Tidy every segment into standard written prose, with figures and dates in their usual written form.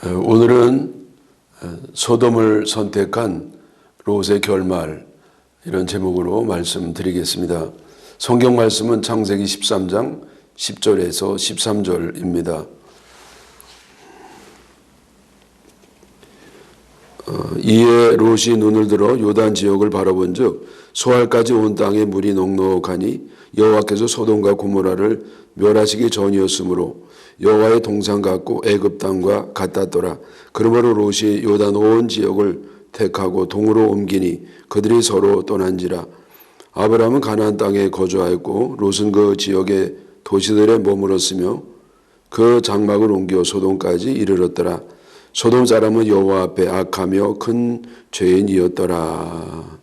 오늘은 소돔을 선택한 롯의 결말, 이런 제목으로 말씀드리겠습니다. 성경 말씀은 창세기 13장 10절에서 13절입니다. 이에 롯이 눈을 들어 요단 지역을 바라본즉 소알까지 온 땅에 물이 넉넉하니 여호와께서 소돔과 고모라를 멸하시기 전이었으므로 여호와의 동산 같고 애굽 땅과 같았더라. 그러므로 롯이 요단 온 지역을 택하고 동으로 옮기니 그들이 서로 떠난지라. 아브라함은 가나안 땅에 거주하였고 롯은 그 지역의 도시들에 머물었으며 그 장막을 옮겨 소돔까지 이르렀더라. 소돔 사람은 여호와 앞에 악하며 큰 죄인이었더라.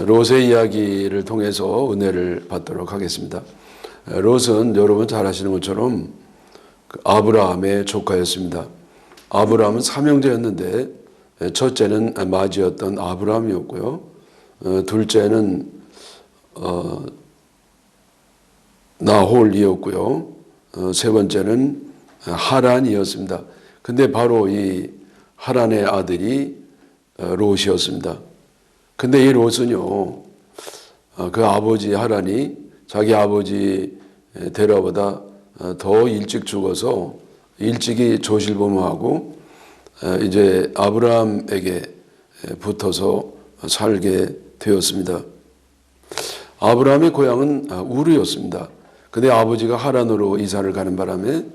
롯의 이야기를 통해서 은혜를 받도록 하겠습니다. 롯은 여러분 잘 아시는 것처럼 아브라함의 조카였습니다. 아브라함은 삼형제였는데 첫째는 마지였던 아브라함이었고요. 둘째는 나홀이었고요. 세 번째는 하란이었습니다. 근데 바로 이 하란의 아들이 롯이었습니다. 근데 이 롯은요, 그 아버지 하란이 자기 아버지 데라보다 더 일찍 죽어서 일찍이 조실범하고 이제 아브라함에게 붙어서 살게 되었습니다. 아브라함의 고향은 우르였습니다. 근데 아버지가 하란으로 이사를 가는 바람에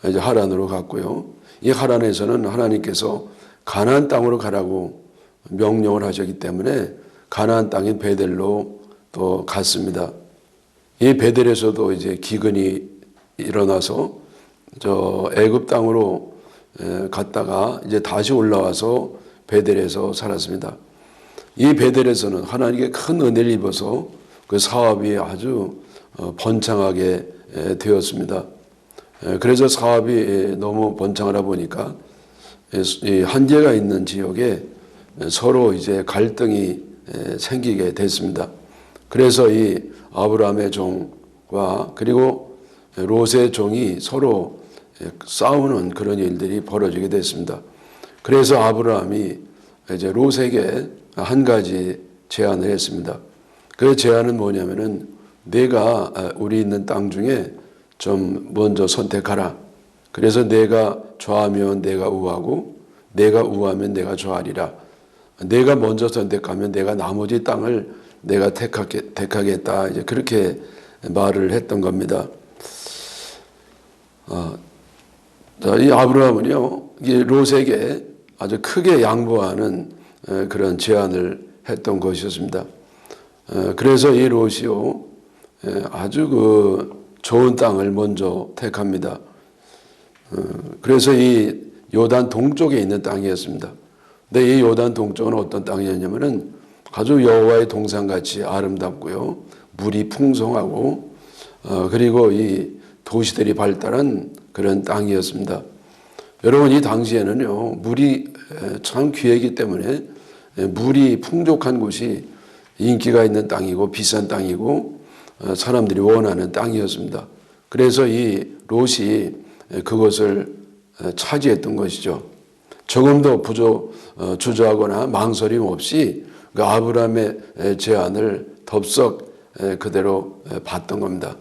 이제 하란으로 갔고요. 이 하란에서는 하나님께서 가나안 땅으로 가라고 명령을 하셨기 때문에 가나안 땅인 베델로 또 갔습니다. 이 베델에서도 이제 기근이 일어나서 저 애굽 땅으로 갔다가 이제 다시 올라와서 베델에서 살았습니다. 이 베델에서는 하나님께 큰 은혜를 입어서 그 사업이 아주 번창하게 되었습니다. 그래서 사업이 너무 번창하다 보니까 한계가 있는 지역에 서로 이제 갈등이 생기게 됐습니다. 그래서 이 아브라함의 종과 그리고 롯의 종이 서로 싸우는 그런 일들이 벌어지게 됐습니다. 그래서 아브라함이 이제 롯에게 한 가지 제안을 했습니다. 그 제안은 뭐냐면은 내가 우리 있는 땅 중에 좀 먼저 선택하라. 그래서 내가 좌하면 내가 우하고 내가 우하면 내가 좌하리라. 내가 먼저 선택하면 내가 나머지 땅을 내가 택하겠다. 이제 그렇게 말을 했던 겁니다. 이 아브라함은요, 이 롯에게 아주 크게 양보하는 그런 제안을 했던 것이었습니다. 그래서 이 롯이요, 아주 그 좋은 땅을 먼저 택합니다. 그래서 이 요단 동쪽에 있는 땅이었습니다. 근데 이 요단 동쪽은 어떤 땅이었냐면은 아주 여호와의 동산같이 아름답고요, 물이 풍성하고 그리고 이 도시들이 발달한 그런 땅이었습니다. 여러분, 이 당시에는요, 물이 참 귀하기 때문에 물이 풍족한 곳이 인기가 있는 땅이고 비싼 땅이고 사람들이 원하는 땅이었습니다. 그래서 이 롯이 그것을 차지했던 것이죠. 조금도 주저하거나 망설임 없이 그 아브라함의 제안을 덥석 그대로 받던 겁니다.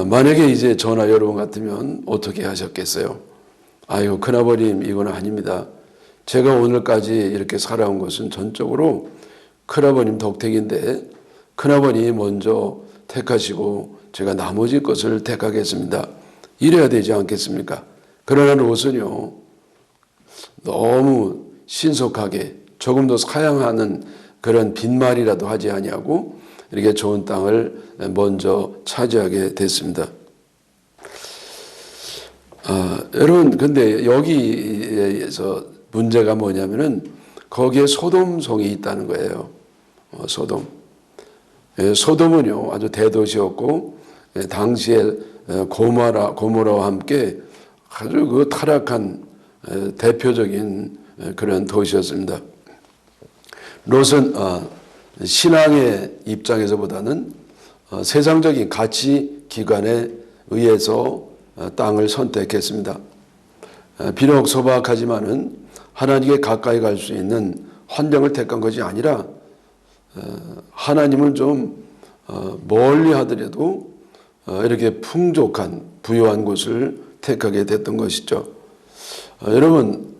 만약에 이제 저나 여러분 같으면 어떻게 하셨겠어요? 아유, 큰아버님, 이건 아닙니다. 제가 오늘까지 이렇게 살아온 것은 전적으로 큰아버님 덕택인데 큰아버님이 먼저 택하시고 제가 나머지 것을 택하겠습니다. 이래야 되지 않겠습니까? 그러나 롯은요, 너무 신속하게 조금도 사양하는 그런 빈말이라도 하지 아니하고 이렇게 좋은 땅을 먼저 차지하게 됐습니다. 여러분, 근데 여기에서 문제가 뭐냐면은 거기에 소돔성이 있다는 거예요. 소돔. 소돔은요, 아주 대도시였고 당시에 고모라와 함께 아주 그 타락한 대표적인 그런 도시였습니다. 롯은 신앙의 입장에서보다는 세상적인 가치 기관에 의해서 땅을 선택했습니다. 비록 소박하지만은 하나님께 가까이 갈 수 있는 환경을 택한 것이 아니라 하나님을 좀 멀리 하더라도 이렇게 풍족한 부유한 곳을 택하게 됐던 것이죠. 여러분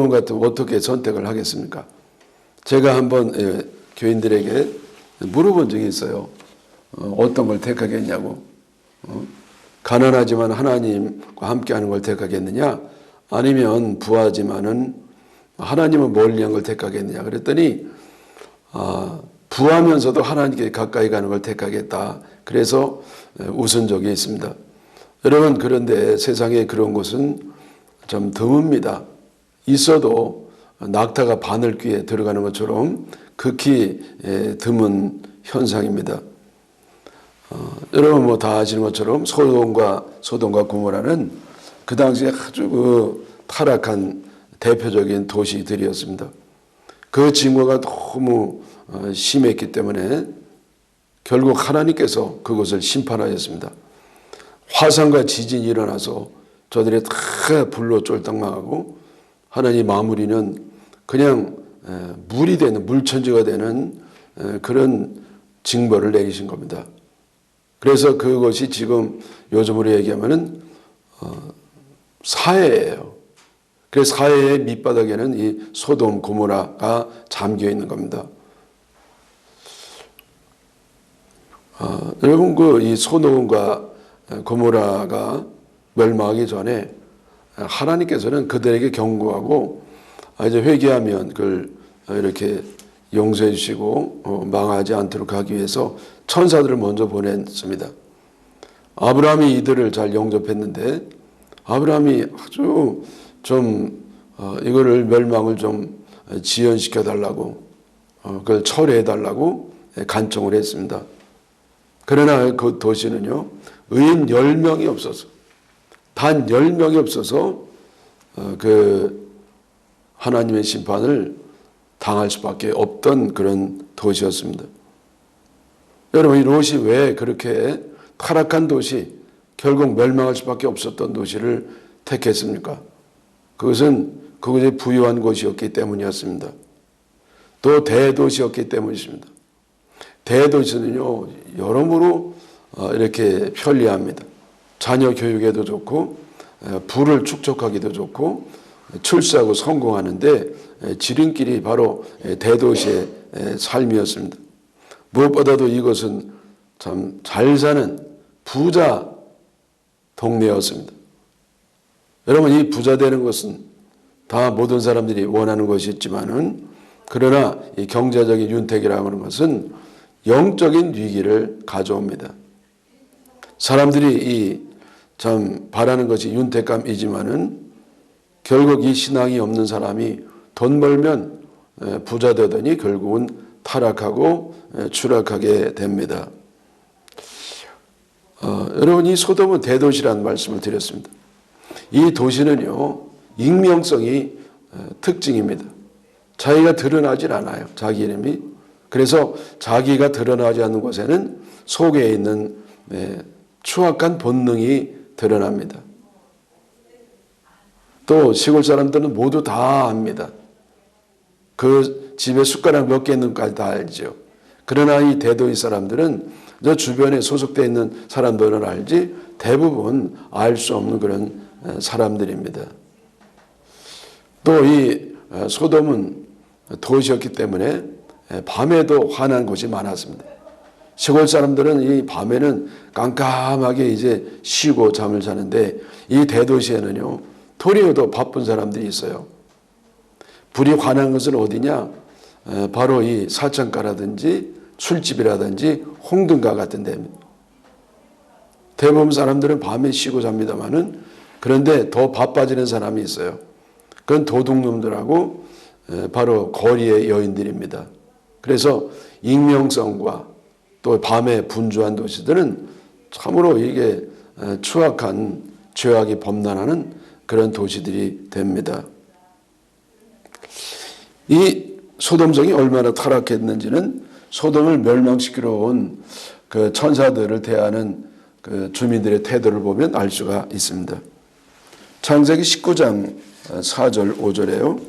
같으면 어떻게 선택을 하겠습니까? 제가 한번 교인들에게 물어본 적이 있어요. 어떤 걸 택하겠냐고. 가난하지만 하나님과 함께하는 걸 택하겠느냐? 아니면 부하지만은 하나님을 멀리한 걸 택하겠느냐? 그랬더니 부하면서도 하나님께 가까이 가는 걸 택하겠다. 그래서 웃은 적이 있습니다. 여러분, 그런데 세상에 그런 곳은 좀 드뭅니다. 있어도 낙타가 바늘귀에 들어가는 것처럼 극히 드문 현상입니다. 여러분 뭐 다 아시는 것처럼 소돔과 고모라는 그 당시에 아주 그 타락한 대표적인 도시들이었습니다. 그 증거가 너무 심했기 때문에 결국 하나님께서 그것을 심판하였습니다. 화산과 지진이 일어나서 저들이 다 불로 쫄딱 망하고 하나님 마무리는 그냥 물이 되는 물천지가 되는 그런 징벌을 내리신 겁니다. 그래서 그것이 지금 요즘으로 얘기하면은 사해예요. 그래서 사해의 밑바닥에는 이 소돔 고모라가 잠겨 있는 겁니다. 여러분 이 소돔과 고모라가 멸망하기 전에 하나님께서는 그들에게 경고하고 이제 회개하면 그걸 이렇게 용서해 주시고 망하지 않도록 하기 위해서 천사들을 먼저 보냈습니다. 아브라함이 이들을 잘 영접했는데 아브라함이 아주 좀 이거를 멸망을 좀 지연시켜 달라고 그걸 철회해 달라고 간청을 했습니다. 그러나 그 도시는요 의인 10명이 없어서 단 10명이 없어서 그 하나님의 심판을 당할 수밖에 없던 그런 도시였습니다. 여러분 이 롯이 왜 그렇게 타락한 도시 결국 멸망할 수밖에 없었던 도시를 택했습니까? 그것은 그곳이 부유한 곳이었기 때문이었습니다. 또 대도시였기 때문이십니다. 대도시는요 여러모로 이렇게 편리합니다. 자녀 교육에도 좋고 부를 축적하기도 좋고 출세하고 성공하는데 지름길이 바로 대도시의 삶이었습니다. 무엇보다도 이것은 참 잘 사는 부자 동네였습니다. 여러분 이 부자 되는 것은 다 모든 사람들이 원하는 것이 있지만은 그러나 이 경제적인 윤택이라고 하는 것은 영적인 위기를 가져옵니다. 사람들이 참 바라는 것이 윤택감이지만은 결국 이 신앙이 없는 사람이 돈 벌면 부자 되더니 결국은 타락하고 추락하게 됩니다. 여러분 이 소돔은 대도시라는 말씀을 드렸습니다. 이 도시는요 익명성이 특징입니다. 자기가 드러나질 않아요. 자기 이름이. 그래서 자기가 드러나지 않는 곳에는 속에 있는 추악한 본능이 드러납니다. 또 시골 사람들은 모두 다 압니다. 그 집에 숟가락 몇 개 있는지까지 다 알죠. 그러나 이 대도시 사람들은 저 주변에 소속되어 있는 사람들은 알지 대부분 알 수 없는 그런 사람들입니다. 또 이 소돔은 도시였기 때문에 밤에도 환한 곳이 많았습니다. 시골 사람들은 이 밤에는 깜깜하게 이제 쉬고 잠을 자는데 이 대도시에는요 도리어도 바쁜 사람들이 있어요. 불이 환한 것은 어디냐? 바로 이 사창가라든지 술집이라든지 홍등가 같은 데입니다. 대부분 사람들은 밤에 쉬고 잡니다만은 그런데 더 바빠지는 사람이 있어요. 그건 도둑놈들하고 바로 거리의 여인들입니다. 그래서 익명성과 또 밤에 분주한 도시들은 참으로 이게 추악한 죄악이 범람하는 그런 도시들이 됩니다. 이 소돔성이 얼마나 타락했는지는 소돔을 멸망시키러 온 그 천사들을 대하는 그 주민들의 태도를 보면 알 수가 있습니다. 창세기 19장 4절 5절에요.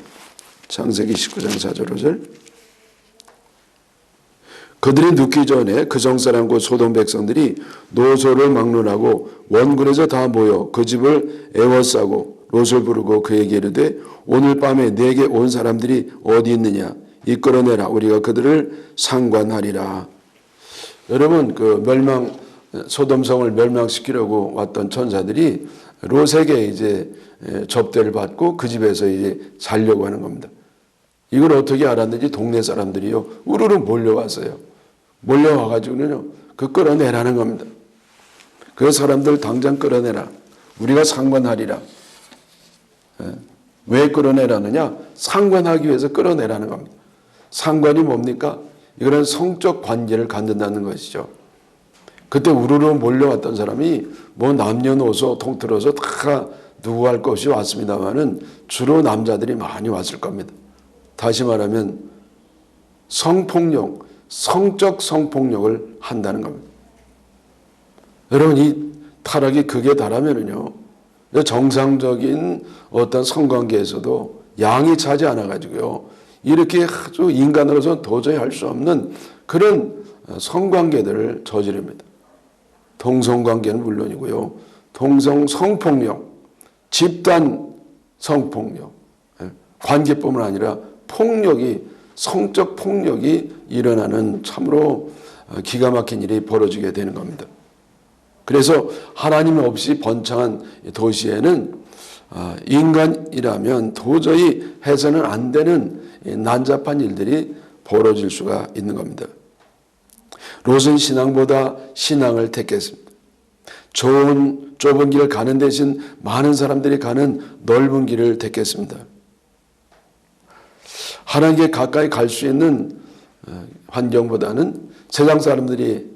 창세기 19장 4절 5절. 그들이 눕기 전에 그 성사람과 소돔 백성들이 노소를 막론하고 원군에서 다 모여 그 집을 에워싸고 롯을 부르고 그에게 이르되 오늘 밤에 내게 온 사람들이 어디 있느냐 이끌어내라 우리가 그들을 상관하리라. 여러분 그 소돔성을 멸망시키려고 왔던 천사들이 롯에게 이제 접대를 받고 그 집에서 이제 살려고 하는 겁니다. 이걸 어떻게 알았는지 동네 사람들이요 우르르 몰려왔어요. 몰려와가지고는요 그 끌어내라는 겁니다. 그 사람들 당장 끌어내라. 우리가 상관하리라. 왜 끌어내라느냐? 상관하기 위해서 끌어내라는 겁니다. 상관이 뭡니까? 이거는 성적 관계를 갖는다는 것이죠. 그때 우르르 몰려왔던 사람이 뭐 남녀노소 통틀어서 다 누구 할 것이 왔습니다만은 주로 남자들이 많이 왔을 겁니다. 다시 말하면 성폭력, 성적 성폭력을 한다는 겁니다. 여러분 이 타락이 극에 달하면은요 정상적인 어떤 성관계에서도 양이 차지 않아 가지고요 이렇게 아주 인간으로서 도저히 할 수 없는 그런 성관계들을 저지릅니다. 동성관계는 물론이고요 동성 성폭력, 집단 성폭력, 관계뿐만 아니라 폭력이 성적 폭력이 일어나는 참으로 기가 막힌 일이 벌어지게 되는 겁니다. 그래서 하나님 없이 번창한 도시에는 인간이라면 도저히 해서는 안 되는 난잡한 일들이 벌어질 수가 있는 겁니다. 롯은 신앙보다 신앙을 택했습니다. 좋은 좁은 길을 가는 대신 많은 사람들이 가는 넓은 길을 택했습니다. 하나님께 가까이 갈 수 있는 환경보다는 세상 사람들이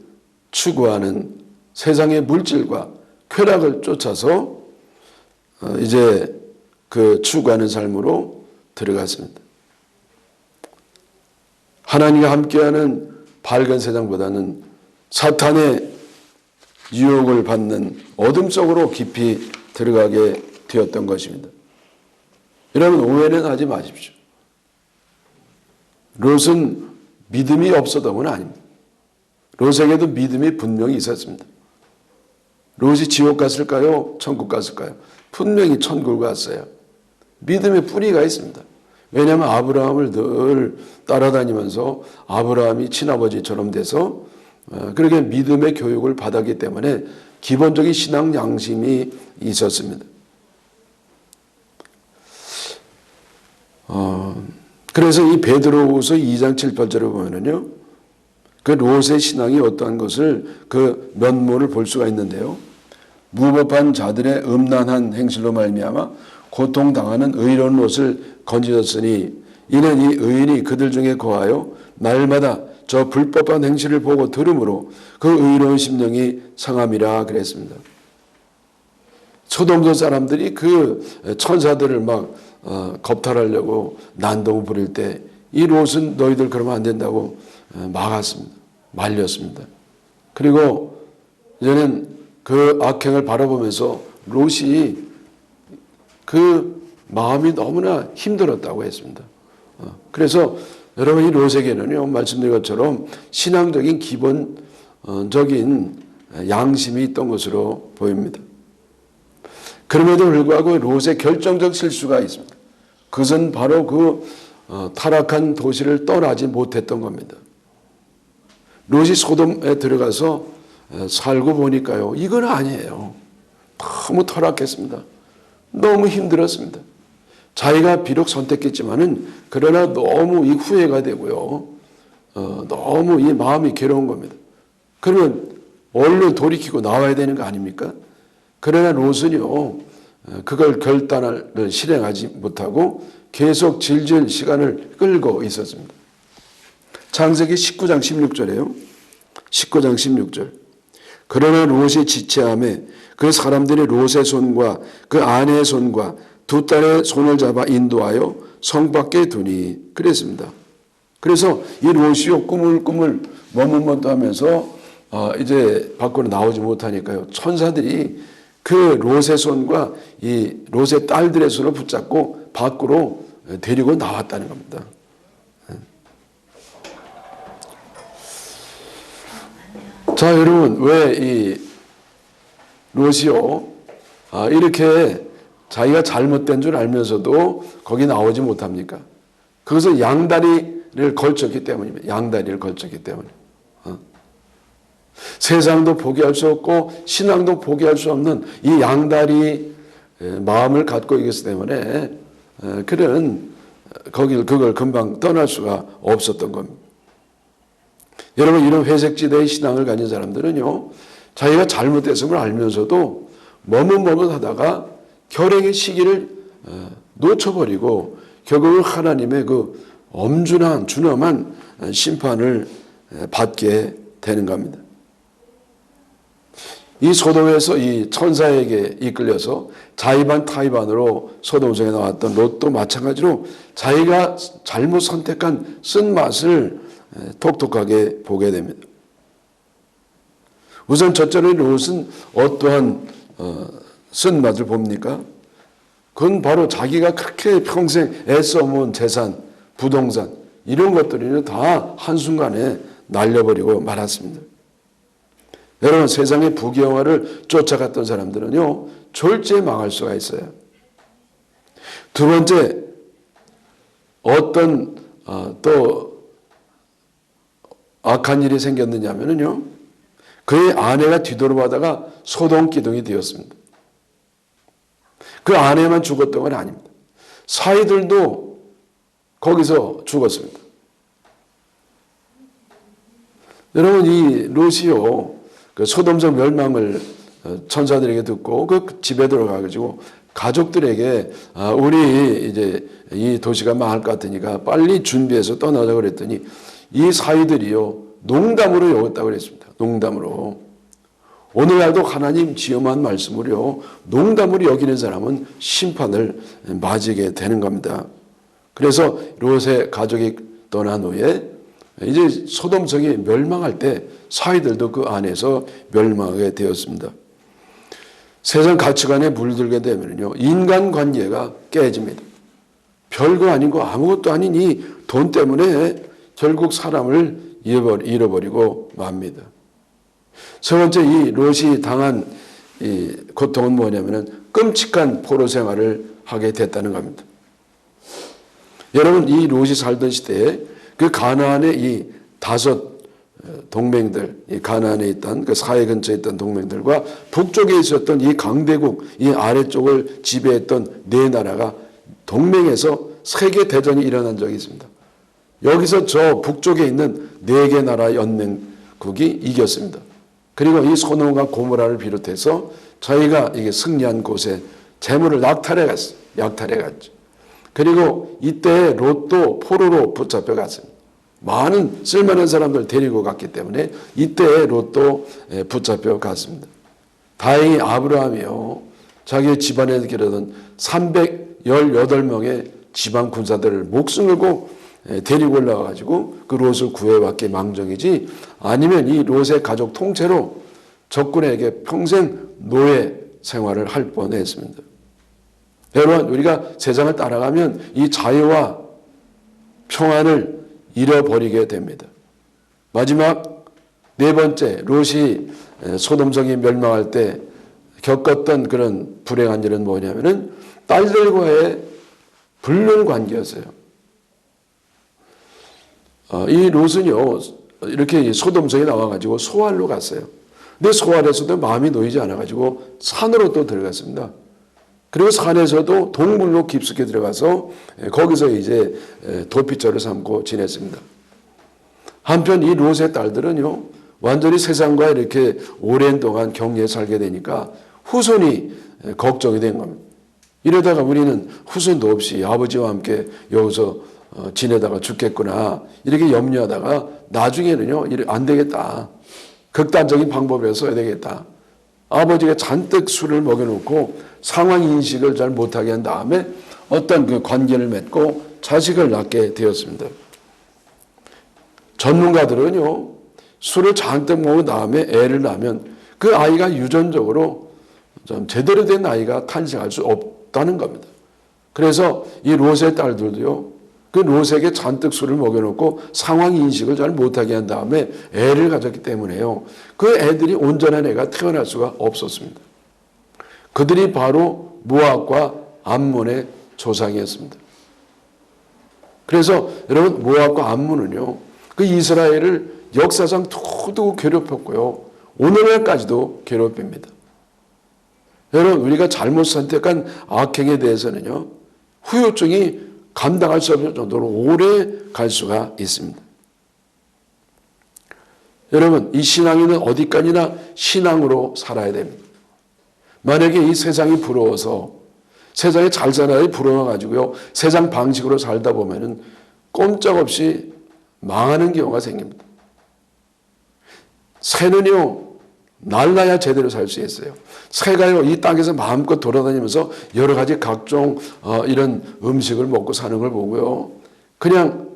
추구하는 세상의 물질과 쾌락을 쫓아서 이제 그 추구하는 삶으로 들어갔습니다. 하나님과 함께하는 밝은 세상보다는 사탄의 유혹을 받는 어둠 속으로 깊이 들어가게 되었던 것입니다. 여러분 오해는 하지 마십시오. 롯은 믿음이 없었던 건 아닙니다. 롯에게도 믿음이 분명히 있었습니다. 롯이 지옥 갔을까요? 천국 갔을까요? 분명히 천국을 갔어요. 믿음의 뿌리가 있습니다. 왜냐하면 아브라함을 늘 따라다니면서 아브라함이 친아버지처럼 돼서 그렇게 믿음의 교육을 받았기 때문에 기본적인 신앙 양심이 있었습니다. 그래서 이 베드로후서 2장 7, 8절을 보면은요, 그 롯의 신앙이 어떠한 것을 그 면모를 볼 수가 있는데요. 무법한 자들의 음란한 행실로 말미암아 고통당하는 의로운 롯을 건지셨으니 이는 이 의인이 그들 중에 거하여 날마다 저 불법한 행실을 보고 들으므로 그 의로운 심령이 상함이라 그랬습니다. 소돔도 사람들이 그 천사들을 막 겁탈하려고 난동을 부릴 때 이 롯은 너희들 그러면 안 된다고 막았습니다. 말렸습니다. 그리고 이제는 그 악행을 바라보면서 롯이 그 마음이 너무나 힘들었다고 했습니다. 그래서 여러분 이 롯에게는요 말씀드린 것처럼 신앙적인 기본적인 양심이 있던 것으로 보입니다. 그럼에도 불구하고 롯의 결정적 실수가 있습니다. 그것은 바로 그 타락한 도시를 떠나지 못했던 겁니다. 롯이 소돔에 들어가서 살고 보니까요 이건 아니에요. 너무 타락했습니다. 너무 힘들었습니다. 자기가 비록 선택했지만은 그러나 너무 이 후회가 되고요. 너무 이 마음이 괴로운 겁니다. 그러면 얼른 돌이키고 나와야 되는 거 아닙니까? 그러나 롯은요 그걸 결단을 실행하지 못하고 계속 질질 시간을 끌고 있었습니다. 창세기 19장 16절에요. 19장 16절. 그러나 롯이 지체함에 그 사람들이 롯의 손과 그 아내의 손과 두 딸의 손을 잡아 인도하여 성 밖에 두니 그랬습니다. 그래서 이 롯이요 꾸물꾸물 머뭇머뭇하면서 이제 밖으로 나오지 못하니까요 천사들이 그 롯의 손과 이 롯의 딸들의 손을 붙잡고 밖으로 데리고 나왔다는 겁니다. 자, 여러분, 왜 이 롯이요, 이렇게 자기가 잘못된 줄 알면서도 거기 나오지 못합니까? 그것은 양다리를 걸쳤기 때문입니다. 양다리를 걸쳤기 때문에. 세상도 포기할 수 없고 신앙도 포기할 수 없는 이 양다리 마음을 갖고 있기 때문에 그걸 금방 떠날 수가 없었던 겁니다. 여러분, 이런 회색지대의 신앙을 가진 사람들은요, 자기가 잘못됐음을 알면서도 머뭇머뭇하다가 결행의 시기를 놓쳐버리고 결국 하나님의 그 엄중한 준엄한 심판을 받게 되는 겁니다. 이 소돔에서 이 천사에게 이끌려서 자의반 타의반으로 소돔성에 나왔던 롯도 마찬가지로 자기가 잘못 선택한 쓴맛을 독특하게 보게 됩니다. 우선 첫째로 롯은 어떠한 쓴맛을 봅니까? 그건 바로 자기가 그렇게 평생 애써 모은 재산, 부동산 이런 것들이 다 한순간에 날려버리고 말았습니다. 여러분, 세상의 부귀영화를 쫓아갔던 사람들은요, 졸지에 망할 수가 있어요. 두 번째, 어떤 또 악한 일이 생겼느냐면요, 그의 아내가 뒤돌아가다가 소동기둥이 되었습니다. 그 아내만 죽었던 건 아닙니다. 사이들도 거기서 죽었습니다. 여러분, 이 롯이요, 그 소돔성 멸망을 천사들에게 듣고 그 집에 들어가가지고 가족들에게 우리 이제 이 도시가 망할 것 같으니까 빨리 준비해서 떠나자 그랬더니 이 사위들이요, 농담으로 여겼다고 그랬습니다. 농담으로. 오늘날도 하나님 지엄한 말씀으로 농담으로 여기는 사람은 심판을 맞이게 되는 겁니다. 그래서 롯의 가족이 떠난 후에 이제 소돔성이 멸망할 때 사위들도 그 안에서 멸망하게 되었습니다. 세상 가치관에 물들게 되면요, 인간관계가 깨집니다. 별거 아니고 아무것도 아닌 이 돈 때문에 결국 사람을 잃어버리고 맙니다. 세 번째, 이 롯이 당한 이 고통은 뭐냐면은 끔찍한 포로 생활을 하게 됐다는 겁니다. 여러분, 이 롯이 살던 시대에 그 가나안의 이 5 동맹들, 이 가나안에 있던 그 사해 근처에 있던 동맹들과 북쪽에 있었던 이 강대국, 이 아래쪽을 지배했던 4나라가 동맹에서 세계 대전이 일어난 적이 있습니다. 여기서 저 북쪽에 있는 4개 나라 연맹국이 이겼습니다. 그리고 이 소돔과 고모라를 비롯해서 저희가 이게 승리한 곳에 재물을 약탈해 갔죠. 그리고 이때 롯도 포로로 붙잡혀 갔습니다. 많은 쓸만한 사람들 데리고 갔기 때문에 이때 롯도 붙잡혀 갔습니다. 다행히 아브라함이요, 자기 집안에 기르던 318명의 지방 군사들을 목숨 걸고 데리고 올라와가지고 그 롯을 구해왔기 망정이지, 아니면 이 롯의 가족 통째로 적군에게 평생 노예 생활을 할 뻔했습니다. 여러분, 우리가 세상을 따라가면 이 자유와 평안을 잃어버리게 됩니다. 마지막 4번째, 롯이 소돔성이 멸망할 때 겪었던 그런 불행한 일은 뭐냐면은 딸들과의 불륜 관계였어요. 이 롯은요, 이렇게 소돔성에 나와가지고 소알로 갔어요. 근데 소알에서도 마음이 놓이지 않아가지고 산으로 또 들어갔습니다. 그리고 산에서도 동굴로 깊숙이 들어가서 거기서 이제 도피처를 삼고 지냈습니다. 한편 이 롯의 딸들은요, 완전히 세상과 이렇게 오랜 동안 격리해 살게 되니까 후손이 걱정이 된 겁니다. 이러다가 우리는 후손도 없이 아버지와 함께 여기서 지내다가 죽겠구나, 이렇게 염려하다가 나중에는요, 안 되겠다, 극단적인 방법을 써야 되겠다. 아버지가 잔뜩 술을 먹여놓고 상황 인식을 잘 못하게 한 다음에 어떤 그 관계를 맺고 자식을 낳게 되었습니다. 전문가들은요, 술을 잔뜩 먹은 다음에 애를 낳으면 그 아이가 유전적으로 좀 제대로 된 아이가 탄생할 수 없다는 겁니다. 그래서 이 롯의 딸들도요, 그 롯에게 잔뜩 술을 먹여놓고 상황 인식을 잘 못하게 한 다음에 애를 가졌기 때문에요. 그 애들이 온전한 애가 태어날 수가 없었습니다. 그들이 바로 모압과 암몬의 조상이었습니다. 그래서 여러분, 모압과 암몬은요, 그 이스라엘을 역사상 두고 괴롭혔고요, 오늘날까지도 괴롭힙니다. 여러분, 우리가 잘못 선택한 악행에 대해서는요, 후유증이 감당할 수 없을 정도로 오래 갈 수가 있습니다. 여러분, 이 신앙인은 어디까지나 신앙으로 살아야 됩니다. 만약에 이 세상이 부러워서, 세상에 잘 살아야 부러워가지고요, 세상 방식으로 살다 보면은 꼼짝없이 망하는 경우가 생깁니다. 새는요, 날라야 제대로 살 수 있어요. 새가요, 이 땅에서 마음껏 돌아다니면서 여러 가지 각종 이런 음식을 먹고 사는 걸 보고요, 그냥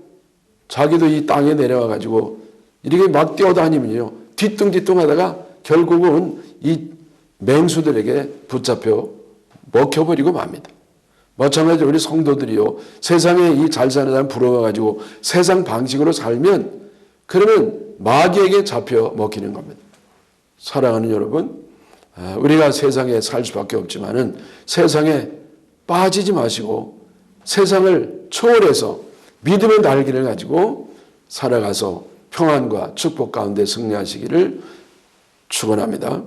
자기도 이 땅에 내려와 가지고 이렇게 막 뛰어다니면요, 뒤뚱뒤뚱 하다가 결국은 이 맹수들에게 붙잡혀 먹혀버리고 맙니다. 마찬가지로 우리 성도들이요, 세상에 이 잘 사는 사람 부러워가지고 세상 방식으로 살면 그러면 마귀에게 잡혀 먹히는 겁니다. 사랑하는 여러분, 우리가 세상에 살 수밖에 없지만은 세상에 빠지지 마시고 세상을 초월해서 믿음의 날개를 가지고 살아가서 평안과 축복 가운데 승리하시기를 축원합니다.